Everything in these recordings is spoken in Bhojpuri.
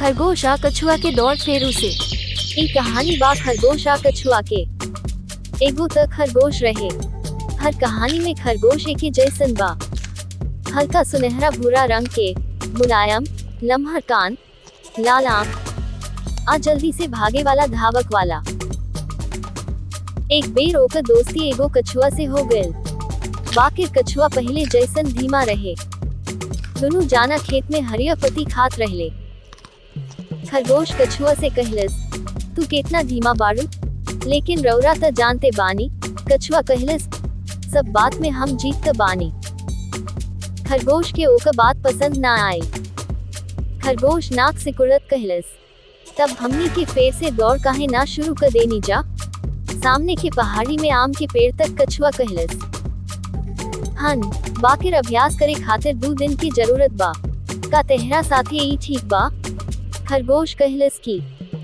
खरगोश आ कछुआ के दौड़ फेरू से। ई कहानी बा खरगोश आ कछुआ के। एगो त खरगोश रहे। हर कहानी में खरगोश एक ही जैसन बा। हल्का सुनहरा भूरा रंग के, मुलायम, लम्हर कान, लाल आंख, आ जल्दी से भागे वाला धावक वाला। एक बेर ओकर दोस्ती एगो कछुआ से हो गइल। बाकिर कछुआ पहले जैसन धीमा रहे। दोनों जाना खेत में हरिया पत्ती खात रहले। खरगोश कछुआ से कहलस, तू कितना धीमा बाड़ू, लेकिन रौरा त जानते बानी। कछुआ कहलस, सब बात में हम जीत त बानी। खरगोश के ओकर बात पसंद ना आई। खरगोश नाक से कुड़त कहलस, तब हमनी के पेड़ से दौड़ काहे ना शुरू कर देनी जा। सामने के पहाड़ी में आम के पेड़ तक कछुआ कहलस, हन बाकिर अभ्यास करे खातिर 2 दिन की जरूरत बा। का तेहरा साथे ई ठीक बा? खरगोश कहलस की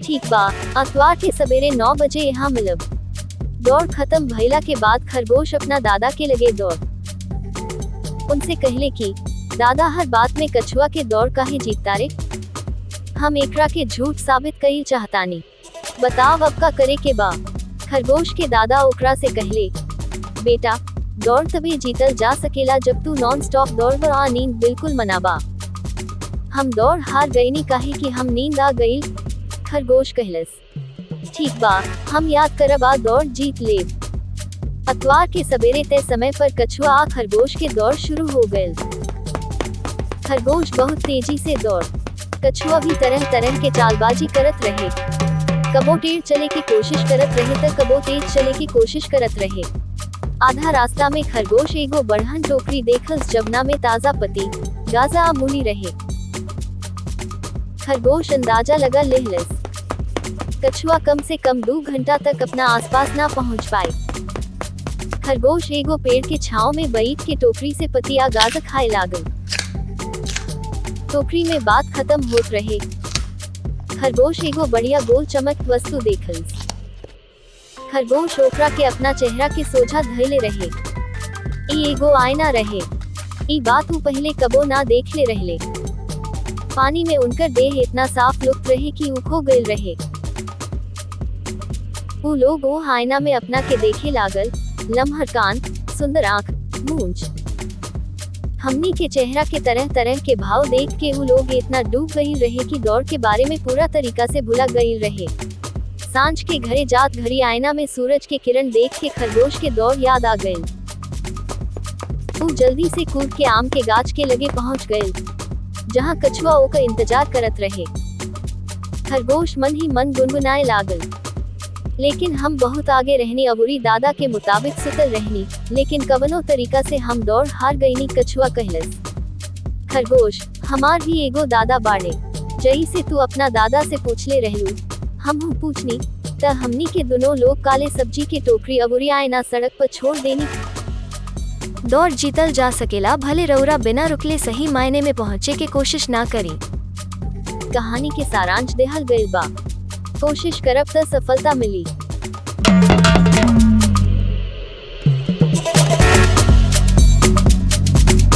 ठीक बा, अतवार के सवेरे 9 बजे यहाँ मिलब। दौड़ खत्म भइला के बाद खरगोश अपना दादा के लगे दौड़। उनसे कहले की दादा, हर बात में कछुआ के दौड़ काहे जीतता रे? हम एकरा के झूठ साबित कईल चाहतानी। बताव अब का करे के बा? खरगोश के दादा ओकरा से कहले, बेटा, दौड़ तभी जीतल जा सकेला जब तू नॉन स्टॉप दौड़ आ नींद बिल्कुल मनाबा। हम दौड़ हार गईनी काहे कि हम नींद आ गई। खरगोश कहलस, ठीक बा, हम याद करब आ दौड़ जीत लेब। अतवार के सवेरे तय समय पर कछुआ आ खरगोश के दौड़ शुरू हो गए। खरगोश बहुत तेजी से दौड़। कछुआ भी तरह तरह के चालबाजी करत रहे। कबो टेढ़ चले की कोशिश करत रहे तो कबो तेज चले की कोशिश करत रहे। आधा रास्ता में खरगोश एगो बढ़हन टोकरी देखलस जवना में ताजा पत्ती, गाजा आ मूली रहे। खरगोश अंदाजा लगा लेहलस, कछुआ कम से कम 2 घंटा तक अपना आसपास ना पहुंच पाए। खरगोश एगो पेड़ के छांव में बैठ के टोकरी से पत्ती आ गाजा खाए लागल। टोकरी में बात खत्म होत रहे। खरगोश एगो बढ़िया गोल चमक वस्तु देखलस। खरगोश ओकरा के अपना चेहरा के सोझा धइले रहे। ई एगो आईना रहे। ई बात ऊ पहले कबो ना देखले रहले। पानी में उनकर देह इतना साफ लुप्त रहे कि ऊ खो गइल रहे। ऊ लोग वो आईना में अपना के देखे लागल। लम्हर कान, सुंदर आंख, मूंछ। हमनी के चेहरा के तरह तरह के भाव देख के ऊ लोग इतना डूब गई रहे कि दौड़ के बारे में पूरा तरीका से भुला गई रहे। सांझ के घरे जात घड़ी आईना में सूरज के किरण देख के खरगोश के दौड़ याद आ गई। वो जल्दी से कूद के आम के गाछ के लगे पहुंच गए, जहां कछुआ ओकर इंतजार करत रहे। खरगोश मन ही मन गुनगुनाए लागल, लेकिन हम बहुत आगे रहनी अबूरी दादा के मुताबिक सुतल रहनी, लेकिन कवनो तरीका से हम दौड़ हार गईनी। कछुआ कहलस, खरगोश, हमार भी एगो दादा बाड़े। जई से तू अपना दादा से पूछले रहलू, हम पूछनी त हमनी के दोनों लोग काले सब्जी के टोकरी अबूरी आईना सड़क पर छोड़ देनी। दौड़ जीतल जा सकेला, भले रौरा बिना रुकले सही मायने में पहुंचे के कोशिश ना करी। कहानी के सारांश देहल गइल बा। कोशिश करब त सफलता मिली।